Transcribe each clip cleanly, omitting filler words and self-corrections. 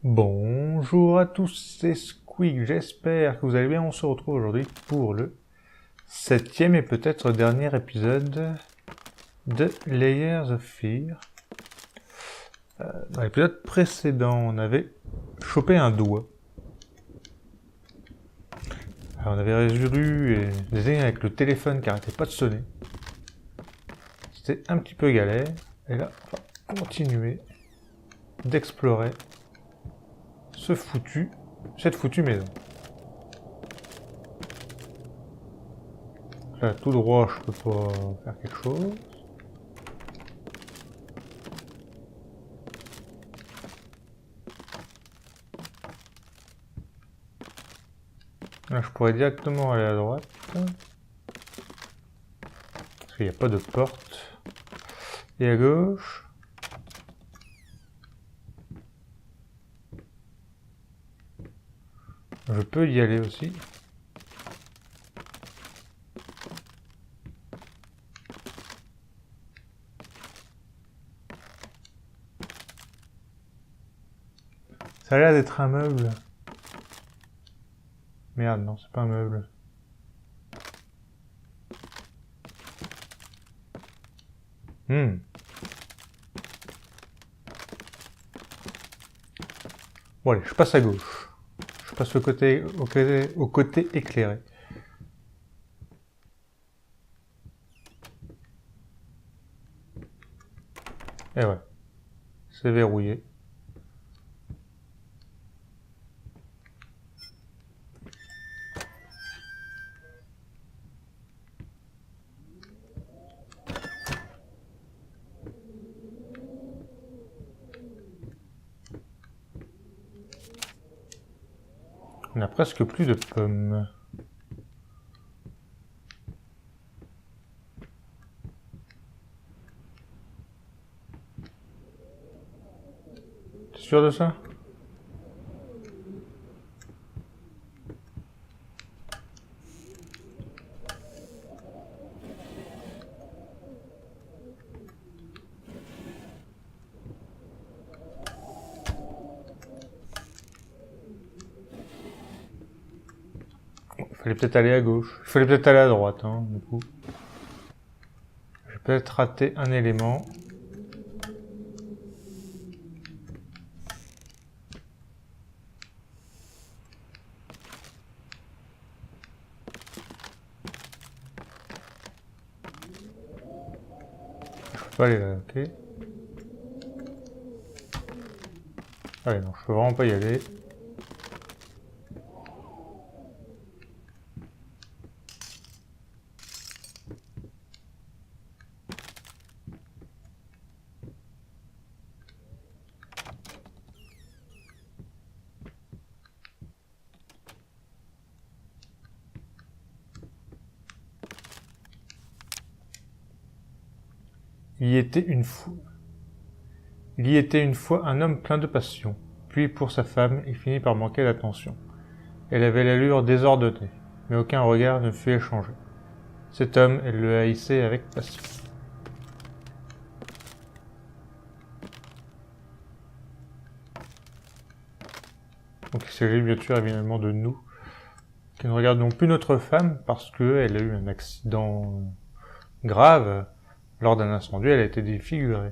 Bonjour à tous, c'est Squeak, j'espère que vous allez bien. On se retrouve aujourd'hui pour le 7e et peut-être dernier épisode de Layers of Fear. Dans l'épisode précédent, on avait chopé un doigt. Alors, on avait résolu des énigmes avec le téléphone qui arrêtait pas de sonner. C'était un petit peu galère. Et là, on va continuer d'explorer cette foutue maison. Là, tout droit, je peux pas faire quelque chose. Là, je pourrais directement aller à droite. Parce qu'il n'y a pas de porte. Et à gauche. Je peux y aller aussi. Ça a l'air d'être un meuble. Merde, non, c'est pas un meuble. Bon allez, je passe à gauche. Je passe au côté éclairé. Et ouais, c'est verrouillé. On a presque plus de pommes. T'es sûr de ça? Il fallait peut-être aller à gauche. Il fallait peut-être aller à droite, hein, du coup. J'ai peut-être raté un élément. Je peux pas aller là, ok. Allez, non, je peux vraiment pas y aller. Il y était une fois un homme plein de passion. Puis, pour sa femme, il finit par manquer d'attention. Elle avait l'allure désordonnée, mais aucun regard ne fut échangé. Cet homme, elle le haïssait avec passion. Donc il s'agit bien sûr évidemment de nous, qui ne regardons plus notre femme parce qu'elle a eu un accident grave. Lors d'un incendie, elle a été défigurée.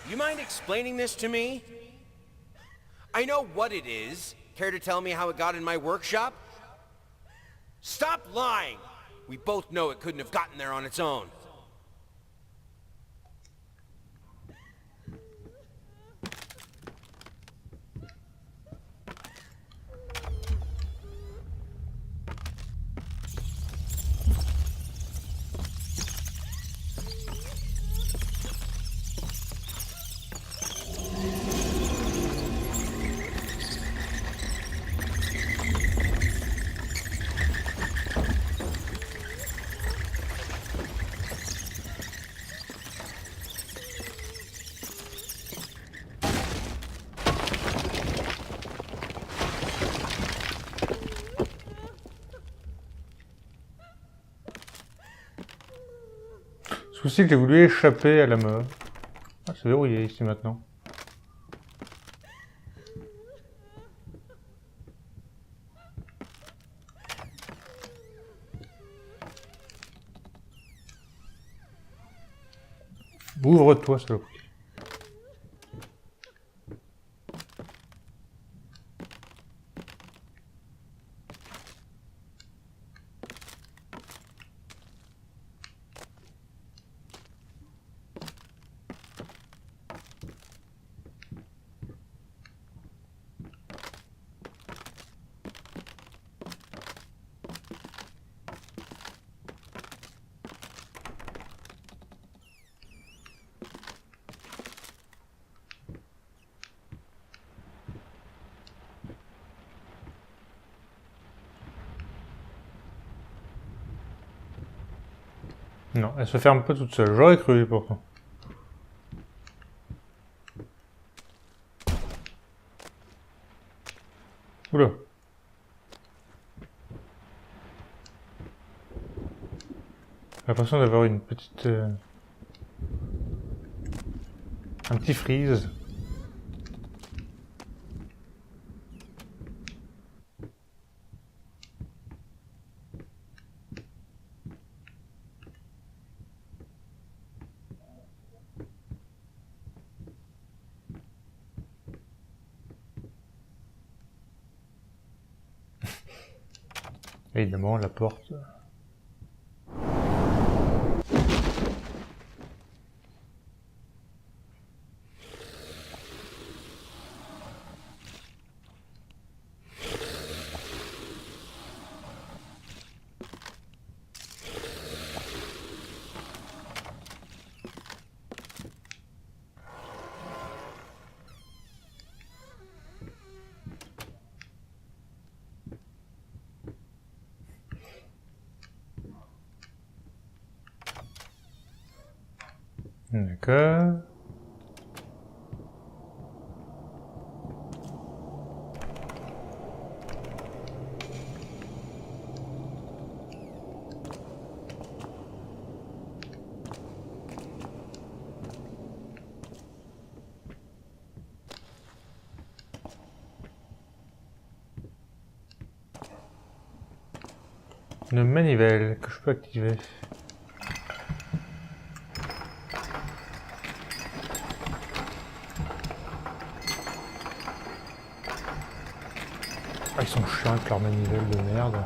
You mind explaining this to me? I know what it is. Care to tell me how it got in my workshop? Stop lying! We both know it couldn't have gotten there on its own. Souci que j'ai voulu échapper à la meuf. Ah, c'est verrouillé ici maintenant. Ouvre-toi, saloperie. Non, elle se ferme pas toute seule. J'aurais cru pourtant. Oula. J'ai l'impression d'avoir une petite... un petit freeze. Évidemment, la porte... D'accord. Une manivelle que je peux activer. Ah, ils sont chiants avec leur manivelle de merde.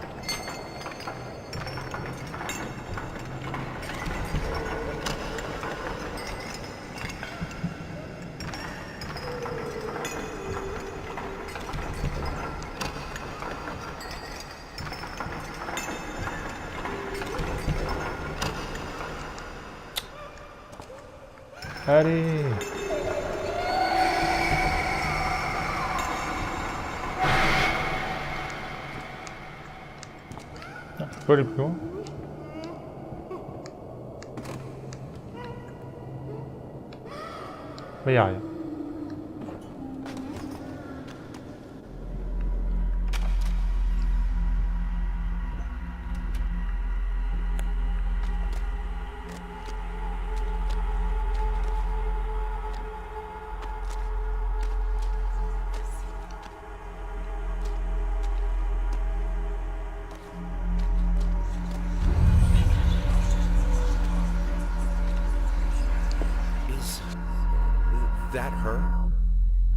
Allez! Ah, je peux aller plus loin? Mais y a rien. that her?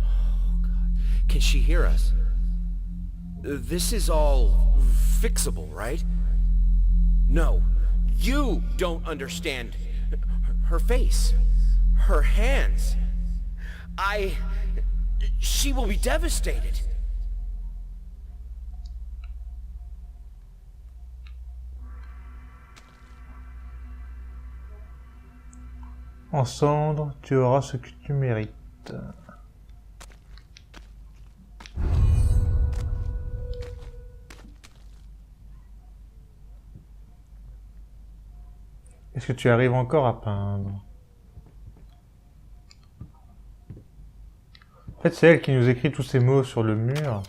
Oh, God. Can she hear us? This is all fixable, right? No, you don't understand. Her face, her hands. She will be devastated. En cendre, tu auras ce que tu mérites. Est-ce que tu arrives encore à peindre? En fait, c'est elle qui nous écrit tous ces mots sur le mur.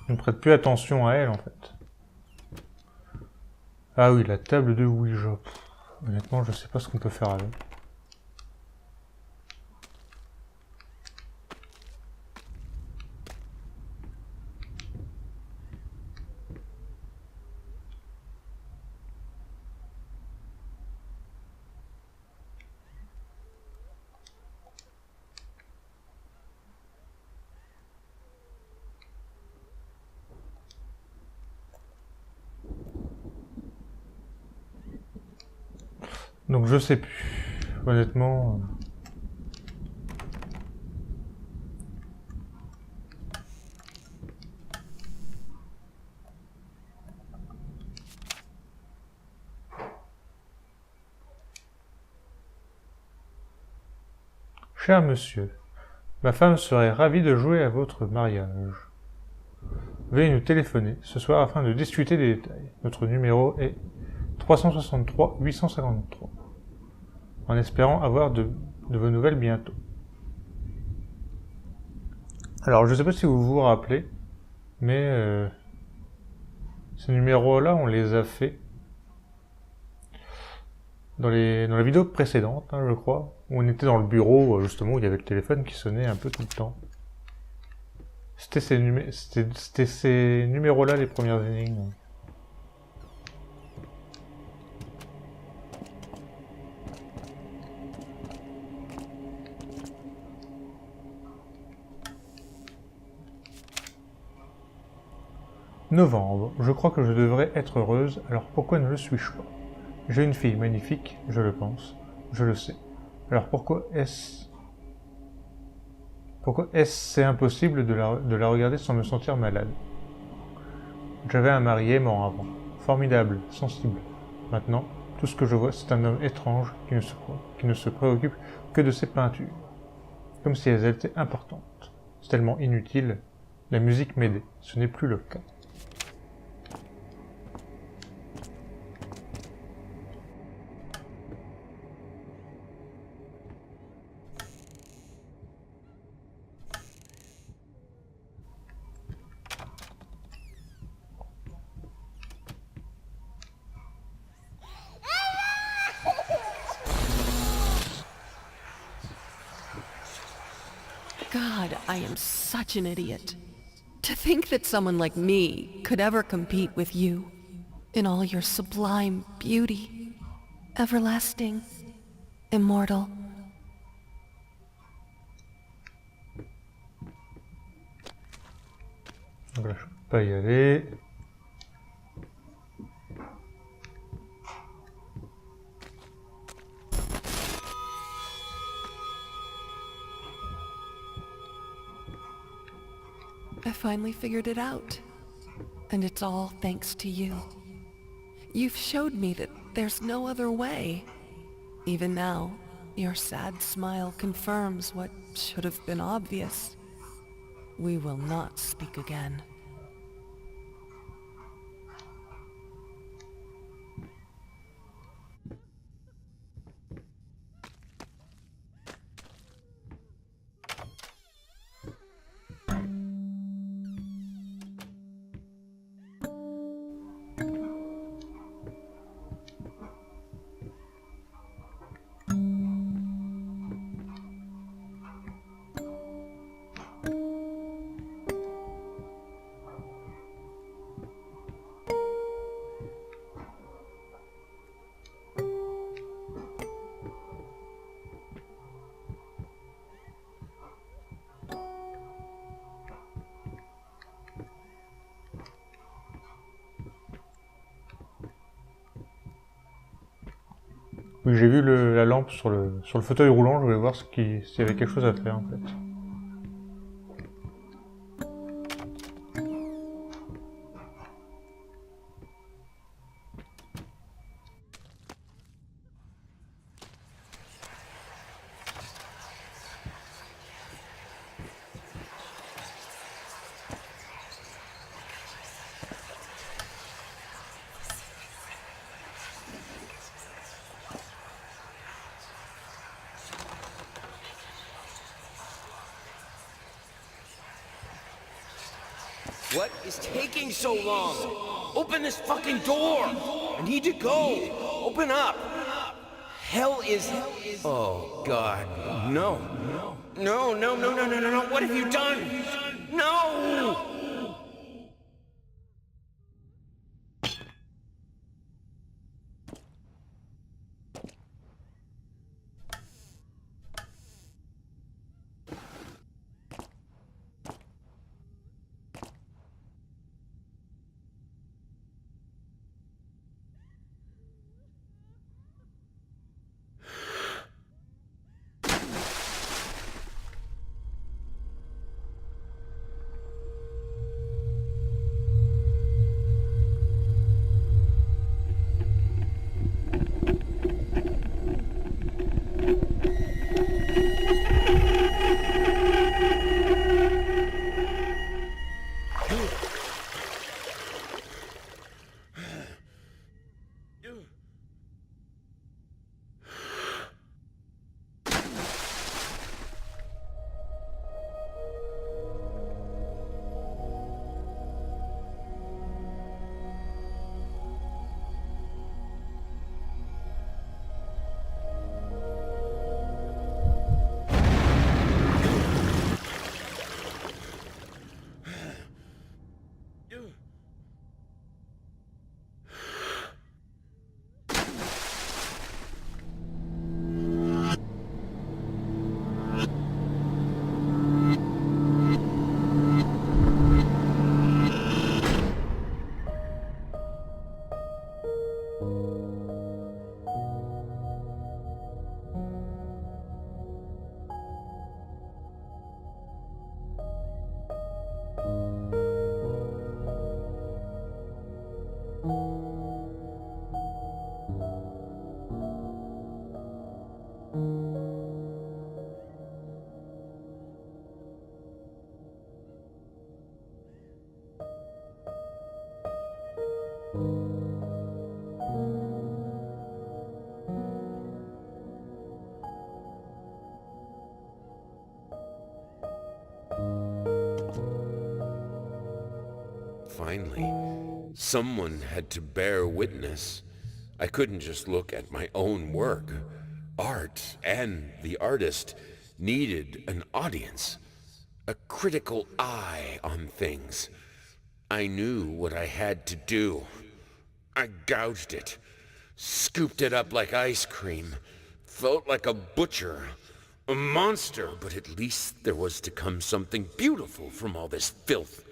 Je ne prête plus attention à elle, en fait. Ah oui, la table de Ouija. Honnêtement, je sais pas ce qu'on peut faire avec. Donc je sais plus. Honnêtement... Cher monsieur, ma femme serait ravie de jouer à votre mariage. Veuillez nous téléphoner ce soir afin de discuter des détails. Notre numéro est 363 853. En espérant avoir de vos nouvelles bientôt. Alors, je sais pas si vous vous rappelez, mais ces numéros-là, on les a fait dans la vidéo précédente, hein, je crois, où on était dans le bureau, justement, où il y avait le téléphone qui sonnait un peu tout le temps. C'était ces numéros-là, les premières énigmes. Novembre, je crois que je devrais être heureuse, alors pourquoi ne le suis-je pas? J'ai une fille magnifique, je le pense, je le sais. Alors pourquoi est-ce c'est impossible de la regarder sans me sentir malade? J'avais un mari aimant avant, formidable, sensible. Maintenant, tout ce que je vois, c'est un homme étrange qui ne se préoccupe que de ses peintures. Comme si elles étaient importantes. C'est tellement inutile. La musique m'aidait, ce n'est plus le cas. God, I am such an idiot. To think that someone like me could ever compete with you in all your sublime beauty, everlasting, immortal. Donc là, je peux pas y aller. I finally figured it out. And it's all thanks to you. You've showed me that there's no other way. Even now, your sad smile confirms what should have been obvious. We will not speak again. Oui, j'ai vu la lampe sur le fauteuil roulant, je voulais voir s'il y avait quelque chose à faire en fait. What is taking so long? Open this fucking door! I need to go! Open up! Hell is... Oh, God. No. No, no, no, no, no, no, no. What have you done? No! Finally, someone had to bear witness. I couldn't just look at my own work. Art and the artist needed an audience, a critical eye on things. I knew what I had to do. I gouged it, scooped it up like ice cream, felt like a butcher, a monster, but at least there was to come something beautiful from all this filth.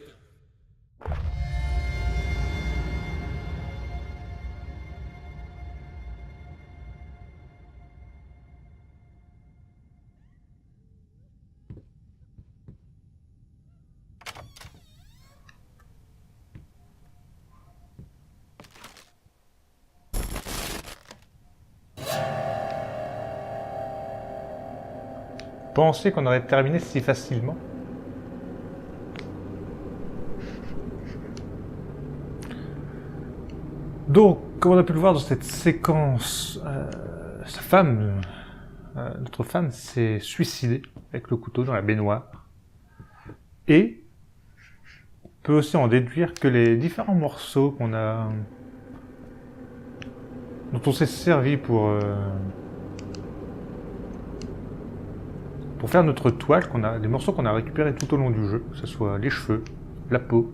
Pensez qu'on aurait terminé si facilement. Donc, comme on a pu le voir dans cette séquence, notre femme s'est suicidée avec le couteau dans la baignoire. Et on peut aussi en déduire que les différents morceaux dont on s'est servi pour faire notre toile, des morceaux qu'on a récupérés tout au long du jeu, que ce soit les cheveux, la peau,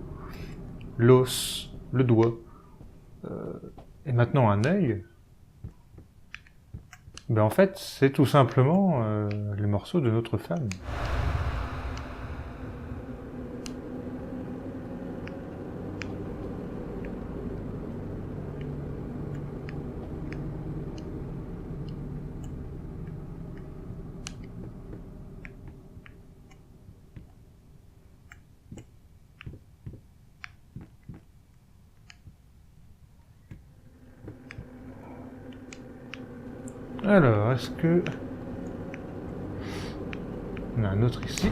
l'os, le doigt, et maintenant un œil, ben en fait c'est tout simplement les morceaux de notre femme. Alors, est-ce que... On a un autre ici.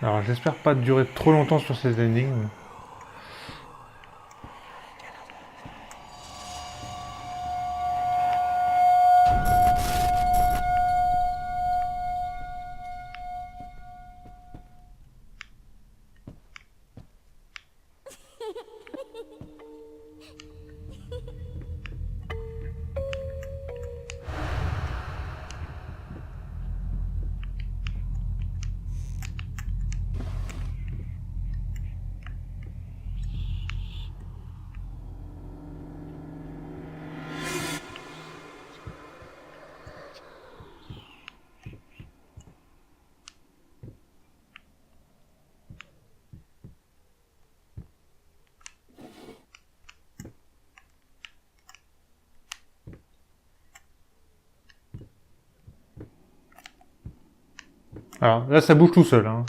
Alors j'espère pas durer trop longtemps sur ces énigmes. Alors là ça bouge tout seul, hein.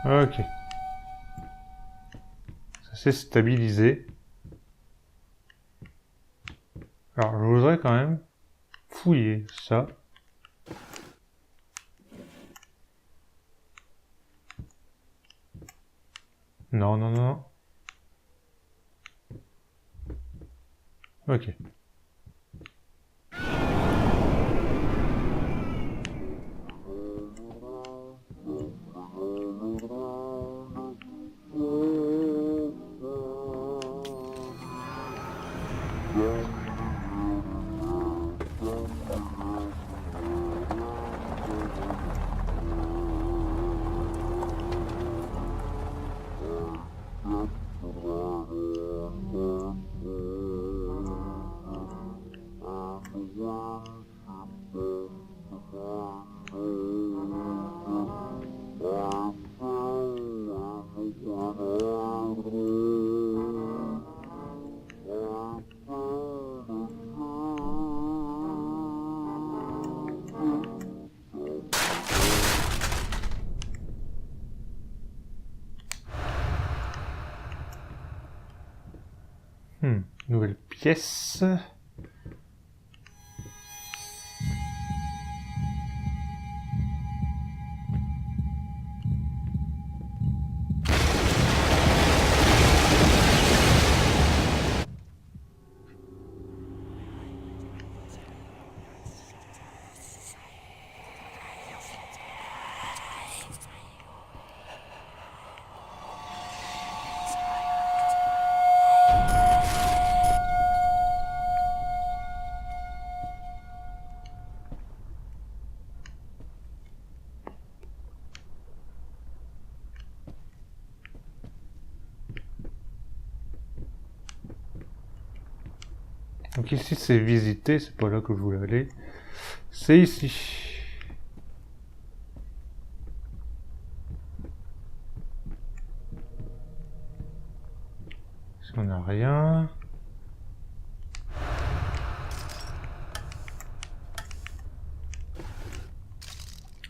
Ok. Ça s'est stabilisé. Alors je voudrais quand même fouiller ça. Non, non, non. Ok. Nouvelle pièce. Donc ici c'est visiter, c'est pas là que je voulais aller. C'est ici. Ici on n'a rien.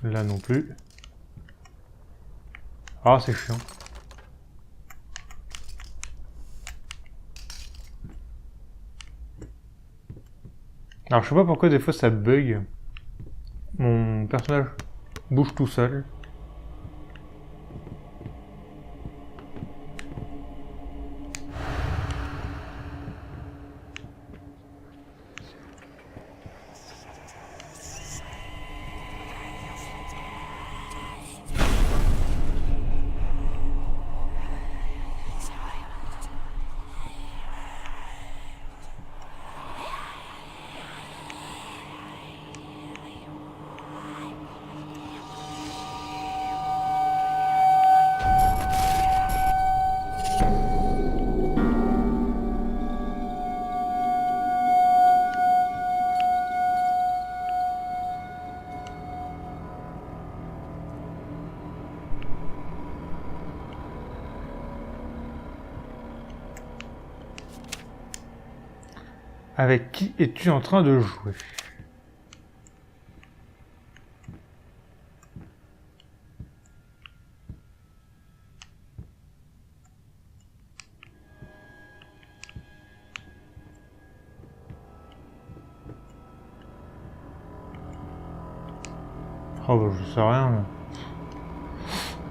Là non plus. Ah c'est chiant. Alors je sais pas pourquoi des fois ça bug mon personnage bouge tout seul. Avec qui es-tu en train de jouer? Oh bah je sais rien. Là.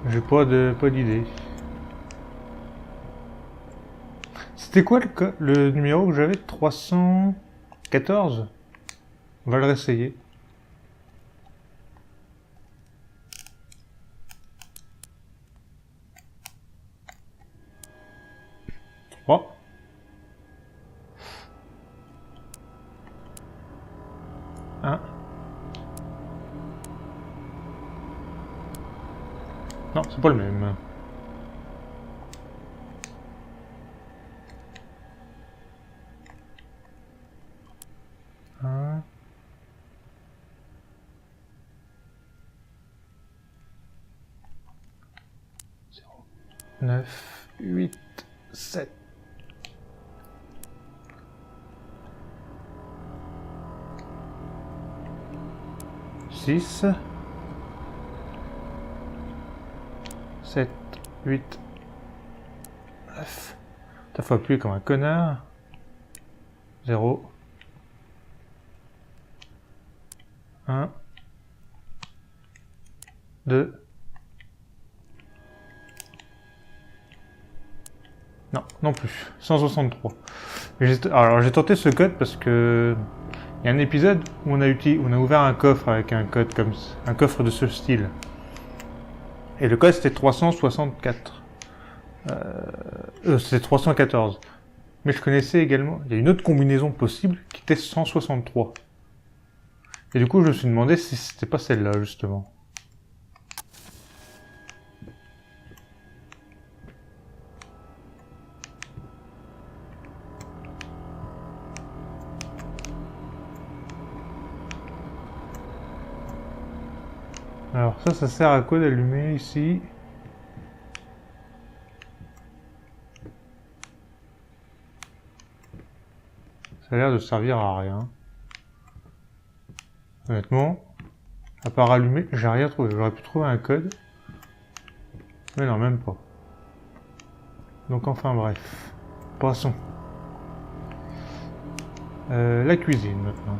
J'ai pas d'idée. C'était quoi le numéro que j'avais? 314? On va le réessayer. Oh. Un. Non, c'est pas le même. Un. 9, 8, 7. Six, 7, 8, 9. T'as faut appuyer comme un connard. 0, 1, 2. Non, non plus. 163. Alors j'ai tenté ce code parce que il y a un épisode où on a ouvert un coffre avec un code comme ça, un coffre de ce style. Et le code c'était 364. C'était 314. Mais je connaissais également, il y a une autre combinaison possible qui était 163. Et du coup je me suis demandé si c'était pas celle-là justement. Alors ça sert à quoi d'allumer ici? Ça a l'air de servir à rien. Honnêtement, à part allumer, j'ai rien trouvé. J'aurais pu trouver un code. Mais non, même pas. Donc enfin bref. Passons. La cuisine maintenant.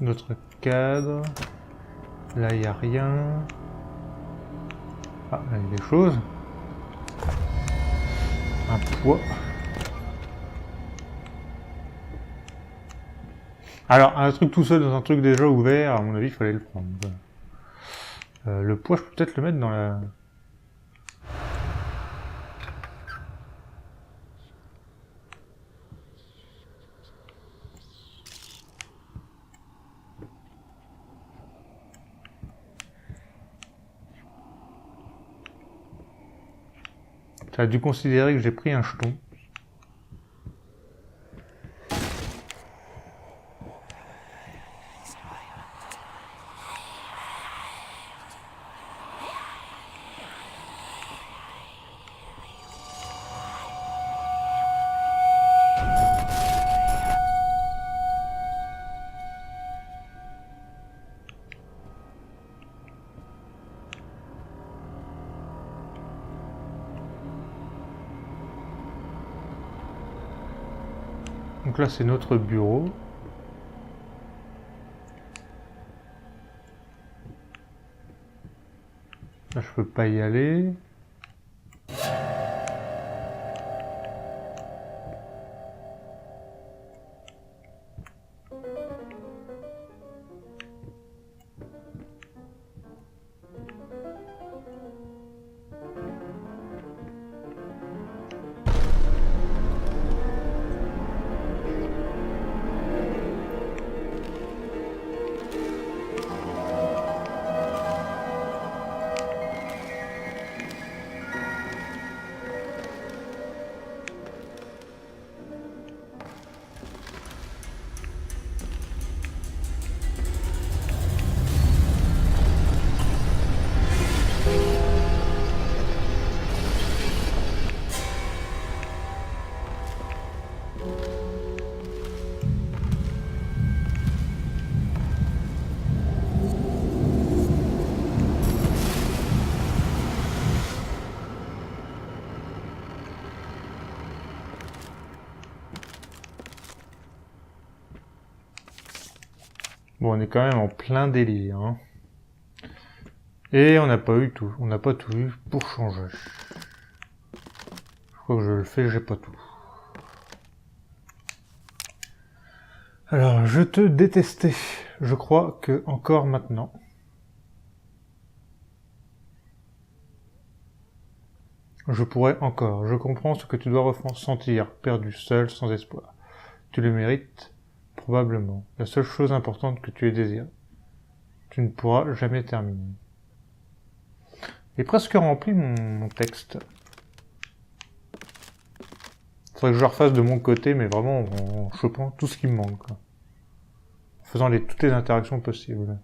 Notre cadre. Là, il n'y a rien. Ah, là, il y a des choses. Un poids. Alors, un truc tout seul dans un truc déjà ouvert, à mon avis, il fallait le prendre. Le poids, je peux peut-être le mettre dans la... Ça a dû considérer que j'ai pris un jeton. Donc là c'est notre bureau. Là je peux pas y aller. Bon, on est quand même en plein délire, hein. Et on n'a pas eu tout. On n'a pas tout eu pour changer. Je crois que je le fais, j'ai pas tout. Alors, je te détestais. Je crois que encore maintenant. Je pourrais encore. Je comprends ce que tu dois ressentir, perdu, seul, sans espoir. Tu le mérites, probablement. La seule chose importante que tu aies désirée. Tu ne pourras jamais terminer. J'ai presque rempli mon texte. Faudrait que je le refasse de mon côté, mais vraiment en chopant tout ce qui me manque, quoi. En faisant toutes les interactions possibles.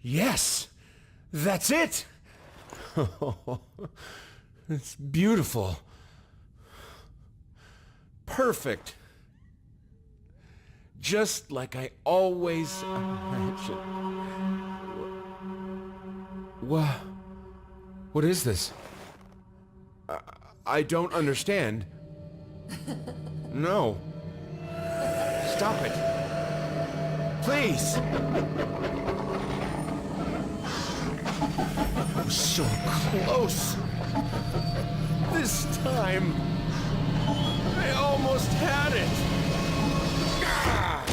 Yes! That's it! It's beautiful. Perfect. Just like I always imagined. What is this? I don't understand. No. Stop it. Please! I was so close. This time, I almost had it. Ah!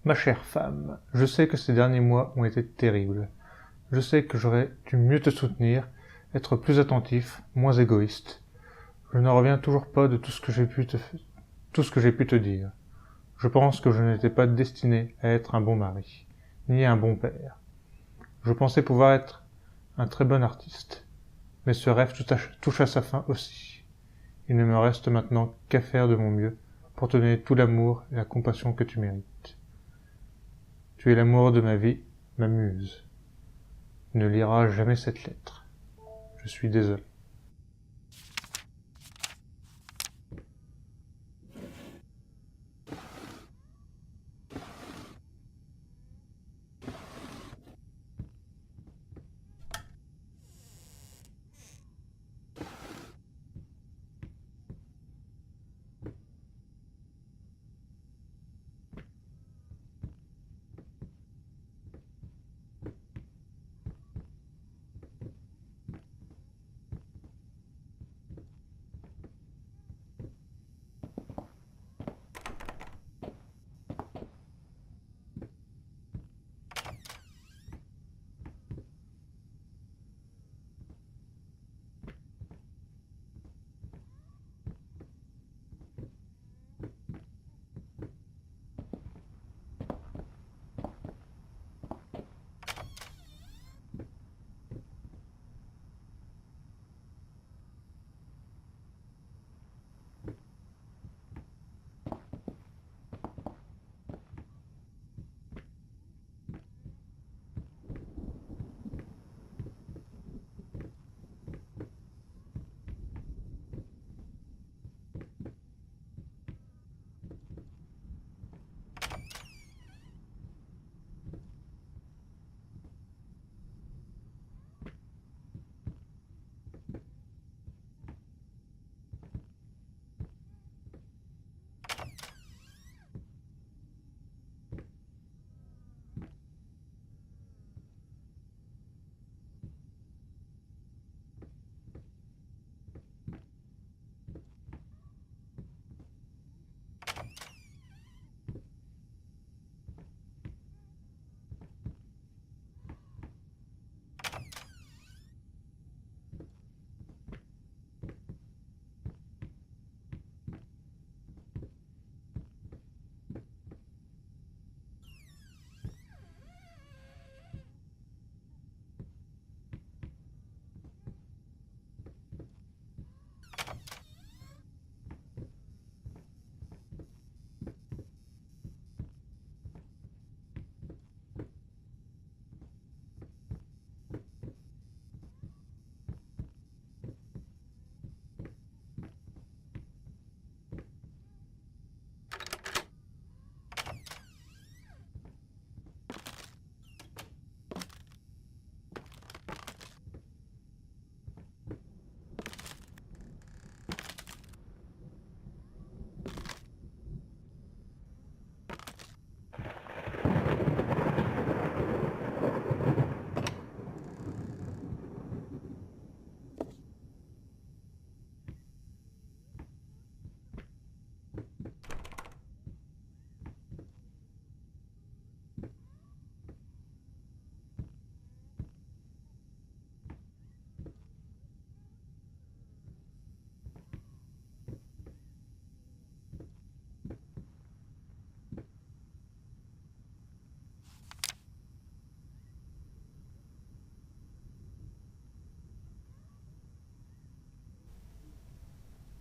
Ma chère femme, je sais que ces derniers mois ont été terribles. Je sais que j'aurais dû mieux te soutenir, être plus attentif, moins égoïste. Je n'en reviens toujours pas de tout ce que j'ai pu te dire. Je pense que je n'étais pas destiné à être un bon mari, ni un bon père. Je pensais pouvoir être un très bon artiste. Mais ce rêve touche à sa fin aussi. Il ne me reste maintenant qu'à faire de mon mieux pour te donner tout l'amour et la compassion que tu mérites. Tu es l'amour de ma vie, ma muse. Tu ne liras jamais cette lettre. Je suis désolé.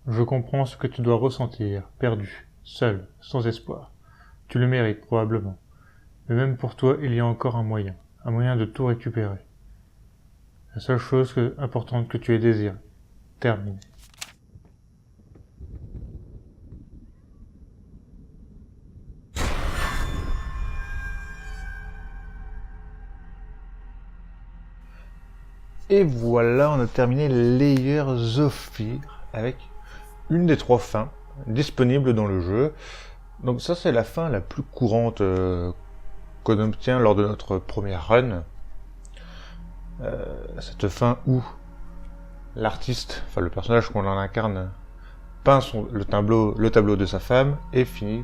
Je comprends ce que tu dois ressentir, perdu, seul, sans espoir. Tu le mérites probablement. Mais même pour toi, il y a encore un moyen de tout récupérer. La seule chose importante que tu aies désirée. Terminé. Et voilà, on a terminé Layers of Fear avec une des 3 fins disponibles dans le jeu. Donc ça, c'est la fin la plus courante qu'on obtient lors de notre première run. Cette fin où l'artiste, enfin le personnage qu'on en incarne, peint le tableau de sa femme et finit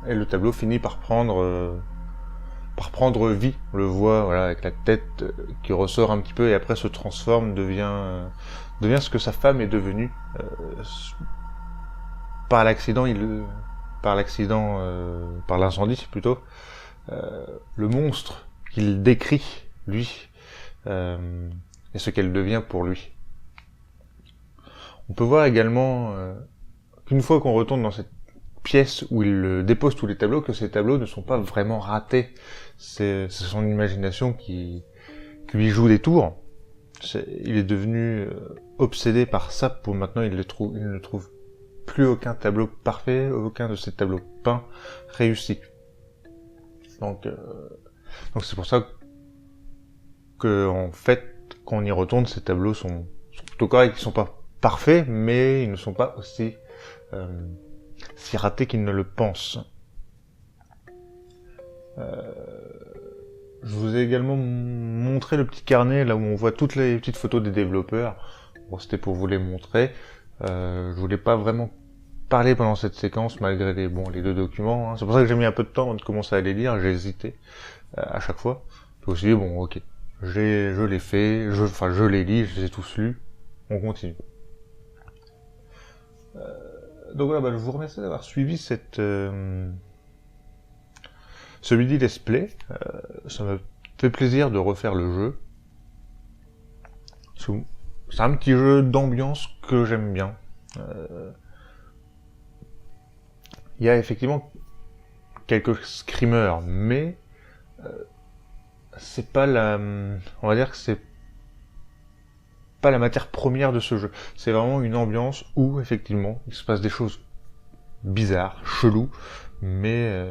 et le tableau finit par prendre vie. On le voit, voilà, avec la tête qui ressort un petit peu et après se transforme, devient ce que sa femme est devenue. Par l'accident, par l'incendie plutôt, le monstre qu'il décrit, lui, et ce qu'elle devient pour lui. On peut voir également qu'une fois qu'on retourne dans cette pièce où il dépose tous les tableaux, que ces tableaux ne sont pas vraiment ratés. C'est son imagination qui lui joue des tours. Il est devenu obsédé par ça, pour maintenant il ne trouve plus aucun tableau parfait, aucun de ces tableaux peints réussi. Donc c'est pour ça que en fait, quand on y retourne, ces tableaux sont plutôt corrects. Ils sont pas parfaits, mais ils ne sont pas aussi si ratés qu'ils ne le pensent. Je vous ai également montré le petit carnet là où on voit toutes les petites photos des développeurs. Bon, c'était pour vous les montrer. Je voulais pas vraiment parler pendant cette séquence malgré les deux documents. Hein. C'est pour ça que j'ai mis un peu de temps avant de commencer à les lire. J'ai hésité à chaque fois. Puis je me suis dit bon, ok, je les fais, je les lis, je les ai tous lus. On continue. Donc voilà, je vous remercie d'avoir suivi ce midi let's play. Ça me fait plaisir de refaire le jeu. C'est un petit jeu d'ambiance que j'aime bien. Il y a effectivement quelques screamers, mais c'est pas on va dire que c'est pas la matière première de ce jeu. C'est vraiment une ambiance où effectivement il se passe des choses bizarres, cheloues, mais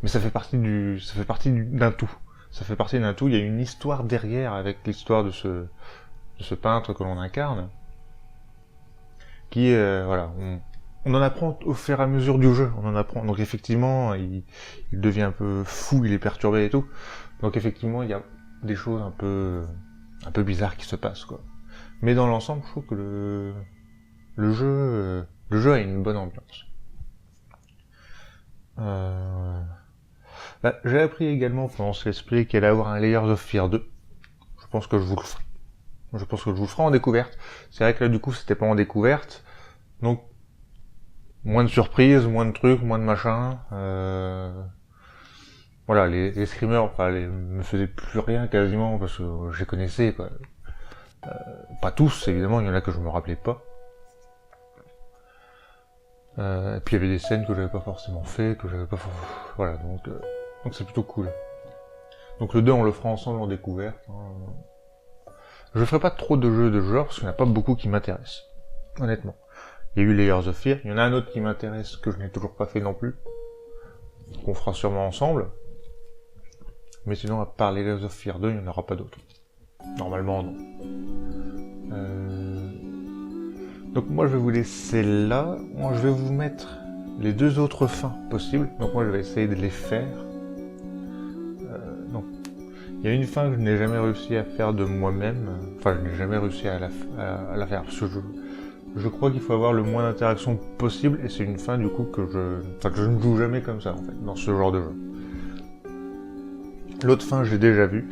ça fait partie d'un tout. Ça fait partie d'un tout. Il y a une histoire derrière avec l'histoire de ce peintre que l'on incarne, qui voilà, on en apprend au fur et à mesure du jeu. On en apprend. Donc effectivement, il devient un peu fou, il est perturbé et tout. Donc effectivement, il y a des choses un peu bizarres qui se passent, quoi. Mais dans l'ensemble, je trouve que le jeu a une bonne ambiance. J'ai appris également pendant ce let's play qu'il allait avoir un Layers of Fear 2. Je pense que je vous le ferai. Je pense que je vous le ferai en découverte. C'est vrai que là, du coup, c'était pas en découverte. Donc, moins de surprises, moins de trucs, moins de machins. Voilà, les screamers, me faisaient plus rien quasiment parce que je les connaissais, quoi. Pas tous, évidemment, il y en a que je me rappelais pas. Et puis il y avait des scènes que j'avais pas forcément fait, voilà, donc c'est plutôt cool. Donc le 2 on le fera ensemble en découverte. Hein. Je ferai pas trop de jeux de genre parce qu'il n'y en a pas beaucoup qui m'intéressent. Honnêtement. Il y a eu Layers of Fear, il y en a un autre qui m'intéresse que je n'ai toujours pas fait non plus. Qu'on fera sûrement ensemble. Mais sinon à part Layers of Fear 2, il n'y en aura pas d'autres. Normalement non. Donc moi je vais vous laisser là. Moi je vais vous mettre les deux autres fins possibles. Donc moi je vais essayer de les faire. Non. Il y a une fin que je n'ai jamais réussi à faire de moi-même. Enfin je n'ai jamais réussi à la faire. Parce que je crois qu'il faut avoir le moins d'interactions possible. Et c'est une fin du coup que je ne joue jamais comme ça en fait. Dans ce genre de jeu. L'autre fin j'ai déjà vue.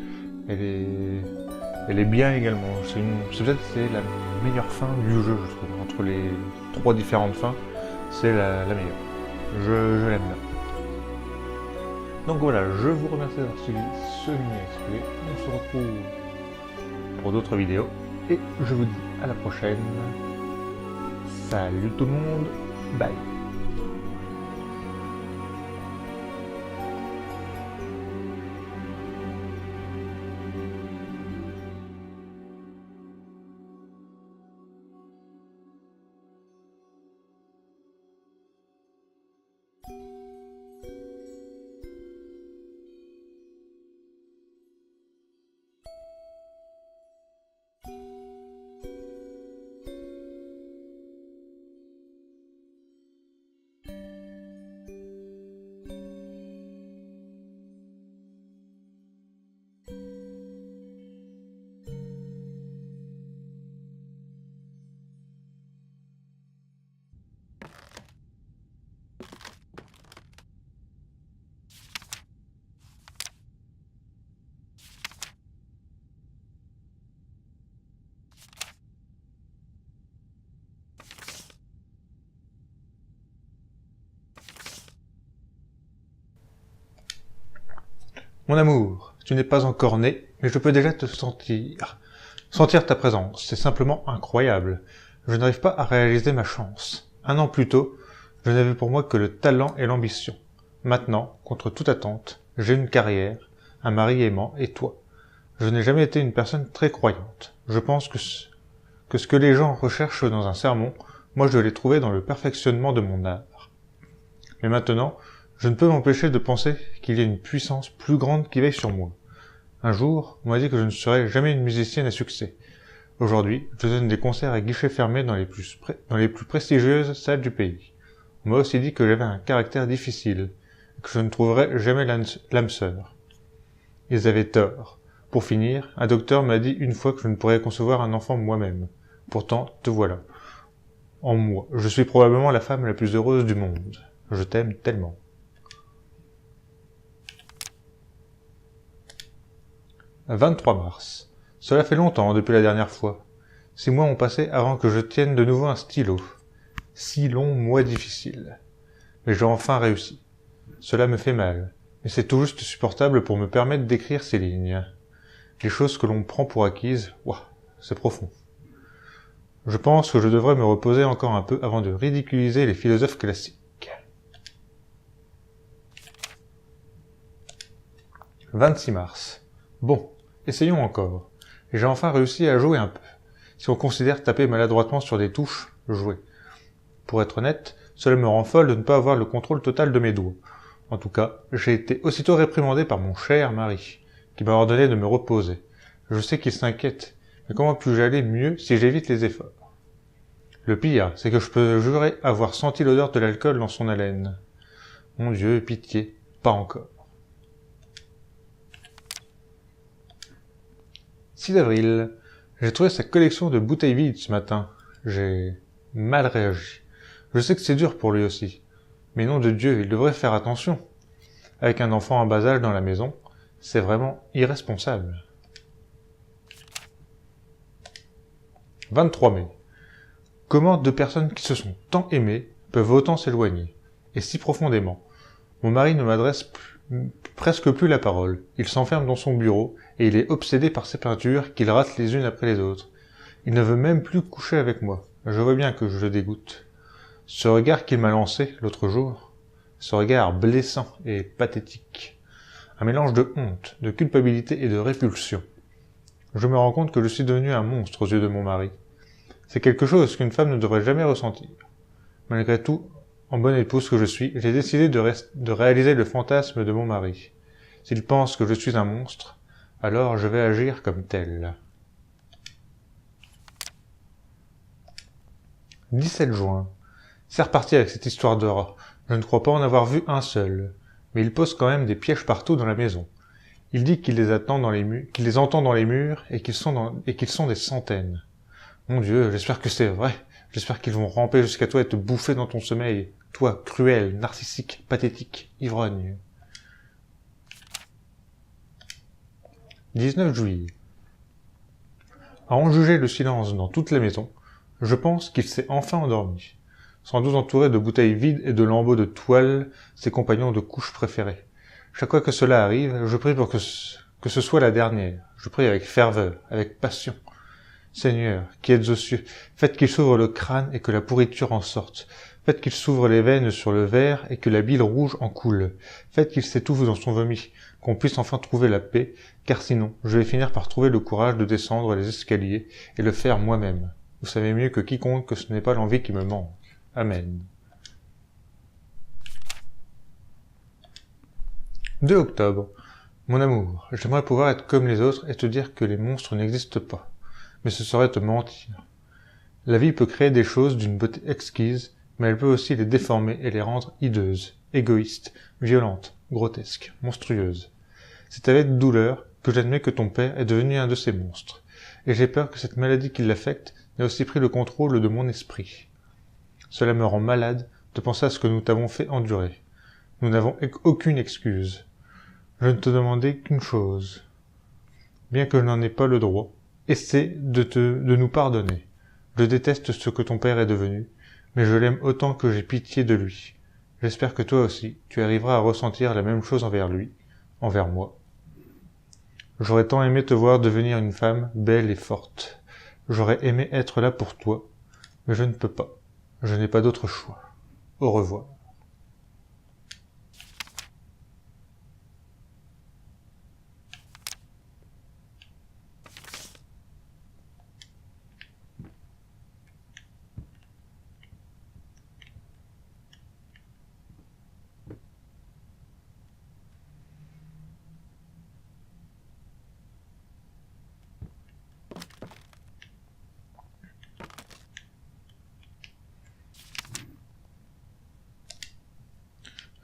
Elle est bien également. C'est la meilleure fin du jeu, je trouve. Entre les trois différentes fins, c'est la meilleure. Je l'aime bien. Donc voilà, je vous remercie d'avoir suivi ce mini-let's play. On se retrouve pour d'autres vidéos. Et je vous dis à la prochaine. Salut tout le monde. Bye. Mon amour, tu n'es pas encore né, mais je peux déjà te sentir. Sentir ta présence, c'est simplement incroyable. Je n'arrive pas à réaliser ma chance. 1 an plus tôt, je n'avais pour moi que le talent et l'ambition. Maintenant, contre toute attente, j'ai une carrière, un mari aimant et toi. Je n'ai jamais été une personne très croyante. Je pense que ce que les gens recherchent dans un sermon, moi je l'ai trouvé dans le perfectionnement de mon art. Mais maintenant, je ne peux m'empêcher de penser qu'il y a une puissance plus grande qui veille sur moi. Un jour, on m'a dit que je ne serais jamais une musicienne à succès. Aujourd'hui, je donne des concerts à guichets fermés dans les plus prestigieuses salles du pays. On m'a aussi dit que j'avais un caractère difficile, et que je ne trouverais jamais l'âme sœur. Ils avaient tort. Pour finir, un docteur m'a dit une fois que je ne pourrais concevoir un enfant moi-même. Pourtant, te voilà. En moi, je suis probablement la femme la plus heureuse du monde. Je t'aime tellement. 23 mars. Cela fait longtemps depuis la dernière fois. 6 mois ont passé avant que je tienne de nouveau un stylo. 6 longs mois difficiles. Mais j'ai enfin réussi. Cela me fait mal, mais c'est tout juste supportable pour me permettre d'écrire ces lignes. Les choses que l'on prend pour acquises, ouah, c'est profond. Je pense que je devrais me reposer encore un peu avant de ridiculiser les philosophes classiques. 26 mars. Bon, essayons encore. J'ai enfin réussi à jouer un peu. Si on considère taper maladroitement sur des touches, jouer. Pour être honnête, cela me rend folle de ne pas avoir le contrôle total de mes doigts. En tout cas, j'ai été aussitôt réprimandé par mon cher mari, qui m'a ordonné de me reposer. Je sais qu'il s'inquiète, mais comment puis-je aller mieux si j'évite les efforts? Le pire, c'est que je peux jurer avoir senti l'odeur de l'alcool dans son haleine. Mon Dieu, pitié, pas encore. 6 avril. J'ai trouvé sa collection de bouteilles vides ce matin. J'ai mal réagi. Je sais que c'est dur pour lui aussi. Mais nom de Dieu, il devrait faire attention. Avec un enfant en bas âge dans la maison, c'est vraiment irresponsable. 23 mai. Comment 2 personnes qui se sont tant aimées peuvent autant s'éloigner, et si profondément? Mon mari ne m'adresse presque plus la parole. Il s'enferme dans son bureau, et il est obsédé par ses peintures qu'il rate les unes après les autres. Il ne veut même plus coucher avec moi. Je vois bien que je le dégoûte. Ce regard qu'il m'a lancé l'autre jour, ce regard blessant et pathétique, un mélange de honte, de culpabilité et de répulsion. Je me rends compte que je suis devenu un monstre aux yeux de mon mari. C'est quelque chose qu'une femme ne devrait jamais ressentir. Malgré tout, en bonne épouse que je suis, j'ai décidé de réaliser le fantasme de mon mari. S'il pense que je suis un monstre, alors je vais agir comme tel. 17 juin. C'est reparti avec cette histoire de rat. Je ne crois pas en avoir vu un seul. Mais il pose quand même des pièges partout dans la maison. Il dit qu'il les entend dans les murs et qu'ils sont des centaines. Mon Dieu, j'espère que c'est vrai. J'espère qu'ils vont ramper jusqu'à toi et te bouffer dans ton sommeil. Toi, cruel, narcissique, pathétique, ivrogne. 19 juillet. À en juger le silence dans toute la maison, je pense qu'il s'est enfin endormi. Sans doute entouré de bouteilles vides et de lambeaux de toile, ses compagnons de couche préférés. Chaque fois que cela arrive, je prie pour que ce soit la dernière. Je prie avec ferveur, avec passion. Seigneur, qui êtes aux cieux, faites qu'il s'ouvre le crâne et que la pourriture en sorte. Faites qu'il s'ouvre les veines sur le verre et que la bile rouge en coule. Faites qu'il s'étouffe dans son vomi, qu'on puisse enfin trouver la paix, car sinon, je vais finir par trouver le courage de descendre les escaliers et le faire moi-même. Vous savez mieux que quiconque que ce n'est pas l'envie qui me manque. Amen. 2 octobre. Mon amour, j'aimerais pouvoir être comme les autres et te dire que les monstres n'existent pas. Mais ce serait te mentir. La vie peut créer des choses d'une beauté exquise, mais elle peut aussi les déformer et les rendre hideuses, égoïstes, violentes, grotesques, monstrueuses. C'est avec douleur que j'admets que ton père est devenu un de ces monstres, et j'ai peur que cette maladie qui l'affecte n'ait aussi pris le contrôle de mon esprit. Cela me rend malade de penser à ce que nous t'avons fait endurer. Nous n'avons aucune excuse. Je ne te demandais qu'une chose. Bien que je n'en ai pas le droit, essaie de nous pardonner. Je déteste ce que ton père est devenu, mais je l'aime autant que j'ai pitié de lui. J'espère que toi aussi, tu arriveras à ressentir la même chose envers lui, envers moi J'aurais tant aimé te voir devenir une femme belle et forte. J'aurais aimé être là pour toi, mais je ne peux pas. Je n'ai pas d'autre choix. Au revoir.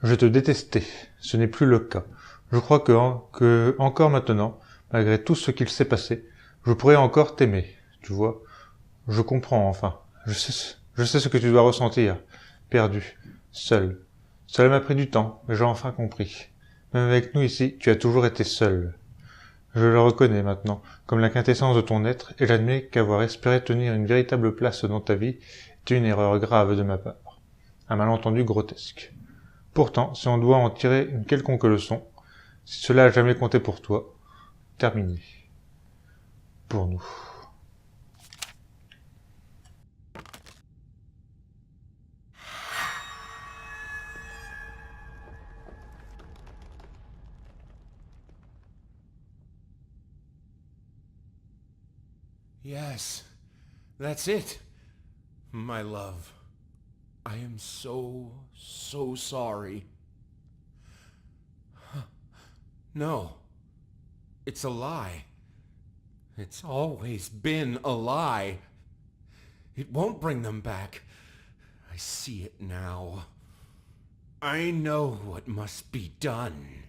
Je te détestais, ce n'est plus le cas. Je crois que encore maintenant, malgré tout ce qu'il s'est passé, je pourrais encore t'aimer, tu vois. Je comprends enfin. Je sais ce que tu dois ressentir. Perdu, seul. Cela m'a pris du temps, mais j'ai enfin compris. Même avec nous ici, tu as toujours été seul. Je le reconnais maintenant, comme la quintessence de ton être, et j'admets qu'avoir espéré tenir une véritable place dans ta vie était une erreur grave de ma part. Un malentendu grotesque. Pourtant, si on doit en tirer une quelconque leçon, si cela a jamais compté pour toi, terminé. Pour nous. Yes, that's it, my love. I am so sorry. No, it's a lie. It's always been a lie. It won't bring them back. I see it now. I know what must be done.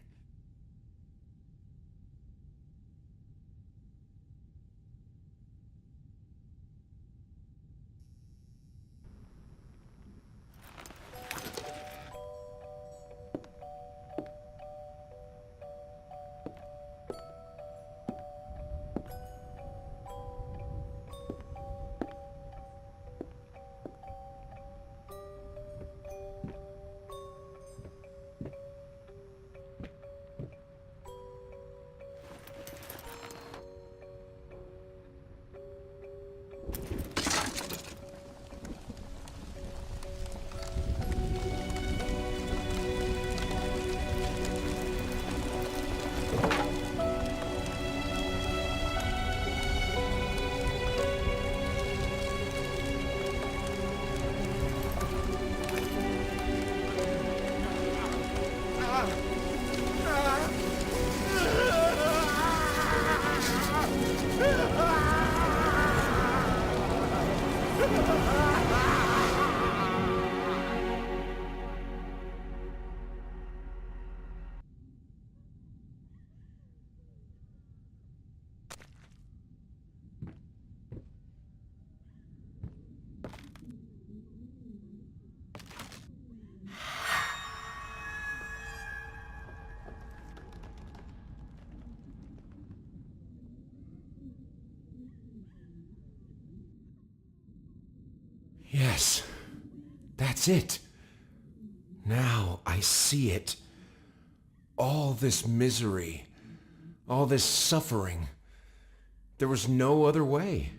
Yes, that's it. Now I see it. All this misery, all this suffering. There was no other way.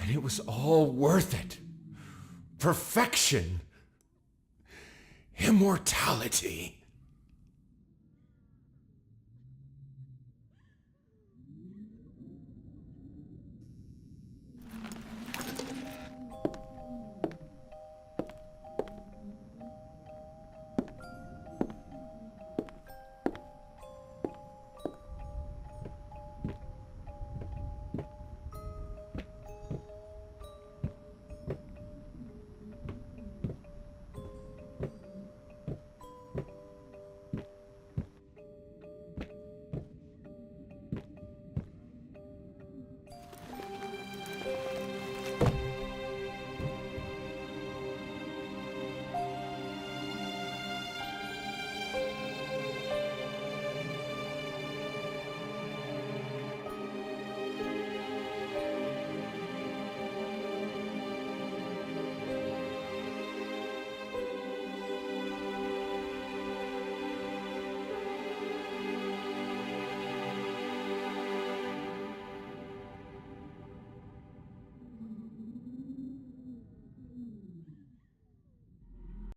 And it was all worth it. Perfection. Immortality.